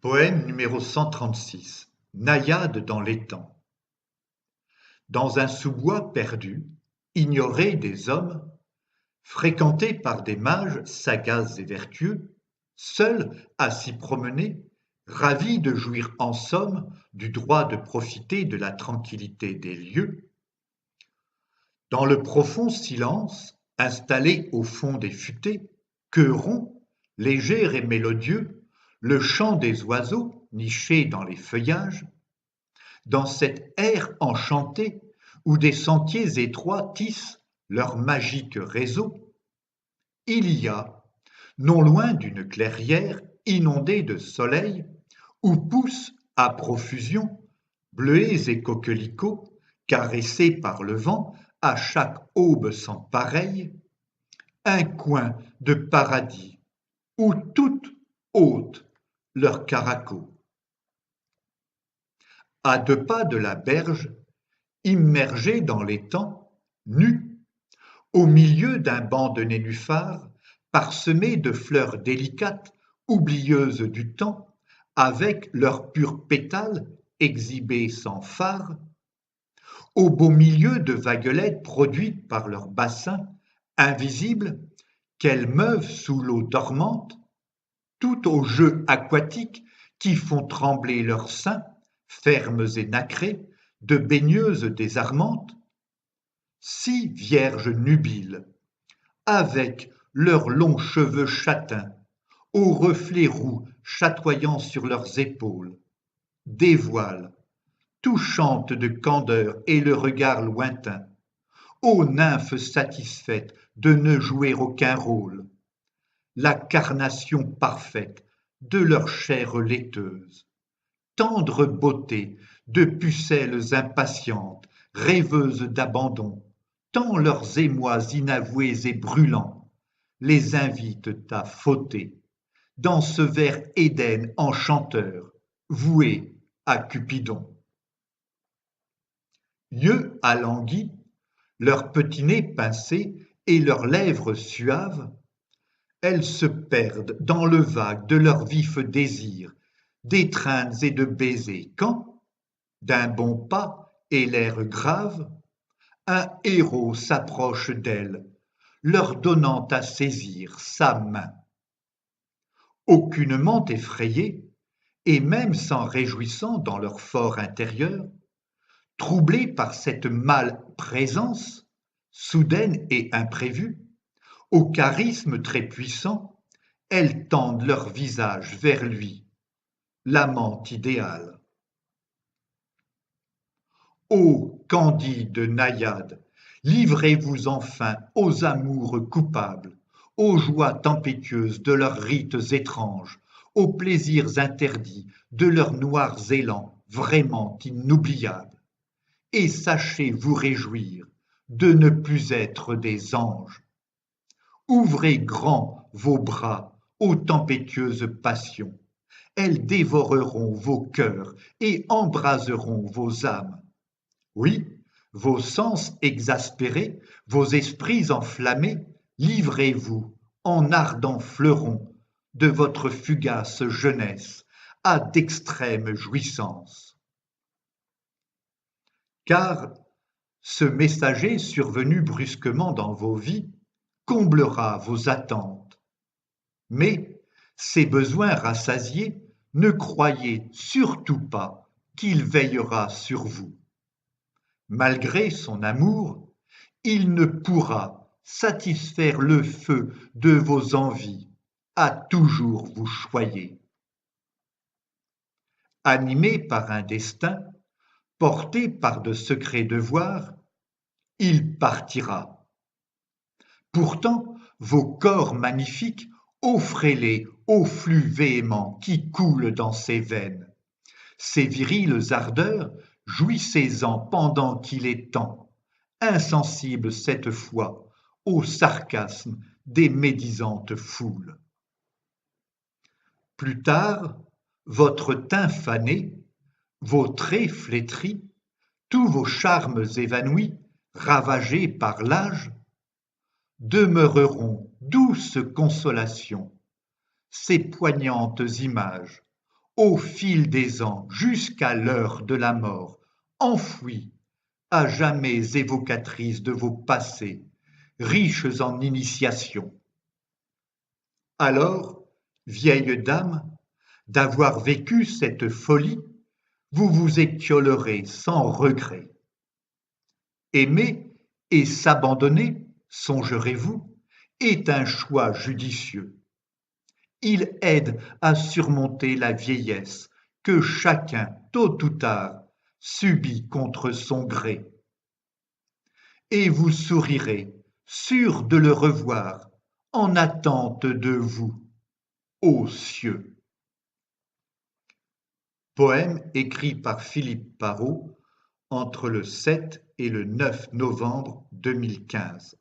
Poème numéro 136. Naïade dans l'étang. Dans un sous-bois perdu, ignoré des hommes, fréquenté par des mages sagaces et vertueux, seul à s'y promener, ravi de jouir en somme du droit de profiter de la tranquillité des lieux, dans le profond silence, installé au fond des futaies, que rompt, léger et mélodieux, le chant des oiseaux nichés dans les feuillages, dans cette aire enchantée où des sentiers étroits tissent leur magique réseau, il y a, non loin d'une clairière inondée de soleil, où poussent à profusion bleuets et coquelicots, caressés par le vent à chaque aube sans pareille, un coin de paradis où toutes ôtent leurs caraco. À 2 pas de la berge, immergé dans l'étang, nu, au milieu d'un banc de nénuphars, parsemé de fleurs délicates, oublieuses du temps, avec leurs purs pétales exhibés sans fard, au beau milieu de vaguelettes produites par leurs bassins, invisibles, qu'elles meuvent sous l'eau dormante, tout aux jeux aquatiques qui font trembler leurs seins, fermes et nacrés, de baigneuses désarmantes, 6 vierges nubiles, avec leurs longs cheveux châtains, aux reflets roux chatoyant sur leurs épaules, dévoilent, touchantes de candeur et le regard lointain, ô nymphes satisfaites de ne jouer aucun rôle, la carnation parfaite de leur chair laiteuse, tendre beauté de pucelles impatientes, rêveuses d'abandon, tant leurs émois inavoués et brûlants les invitent à fauter dans ce vert Éden enchanteur, voué à Cupidon. Yeux alanguis, leur petit nez pincé et leurs lèvres suaves, elles se perdent dans le vague de leurs vifs désirs, d'étreintes et de baisers, quand, d'un bon pas et l'air grave, un héros s'approche d'elles, leur donnant à saisir sa main. Aucunement effrayées, et même s'en réjouissant dans leur fort intérieur, troublées par cette mâle présence, soudaine et imprévue, au charisme très puissant, elles tendent leur visage vers lui, l'amant idéal. Ô candide naïade, livrez-vous enfin aux amours coupables, aux joies tempétueuses de leurs rites étranges, aux plaisirs interdits de leurs noirs élans vraiment inoubliables, et sachez vous réjouir de ne plus être des anges. Ouvrez grand vos bras aux tempétueuses passions, elles dévoreront vos cœurs et embraseront vos âmes. Oui, vos sens exaspérés, vos esprits enflammés, livrez-vous en ardents fleurons de votre fugace jeunesse à d'extrêmes jouissances. Car ce messager survenu brusquement dans vos vies comblera vos attentes. Mais, ces besoins rassasiés, ne croyez surtout pas qu'il veillera sur vous. Malgré son amour, il ne pourra satisfaire le feu de vos envies, à toujours vous choyer. Animé par un destin, porté par de secrets devoirs, il partira. Pourtant, vos corps magnifiques, offrez-les au flux véhément qui coule dans ses veines. Ces viriles ardeurs, jouissez-en pendant qu'il est temps, insensible cette fois au sarcasme des médisantes foules. Plus tard, votre teint fané, vos traits flétris, tous vos charmes évanouis, ravagés par l'âge, demeureront douce consolation, ces poignantes images, au fil des ans jusqu'à l'heure de la mort, enfouie, à jamais évocatrice de vos passés, riches en initiations. Alors, vieille dame, d'avoir vécu cette folie, vous vous étiolerez sans regret. Aimer et s'abandonner, songerez-vous, est un choix judicieux. Il aide à surmonter la vieillesse que chacun, tôt ou tard, subit contre son gré. Et vous sourirez, sûr de le revoir, en attente de vous, ô cieux. Poème écrit par Philippe Parrot entre le 7 et le 9 novembre 2015.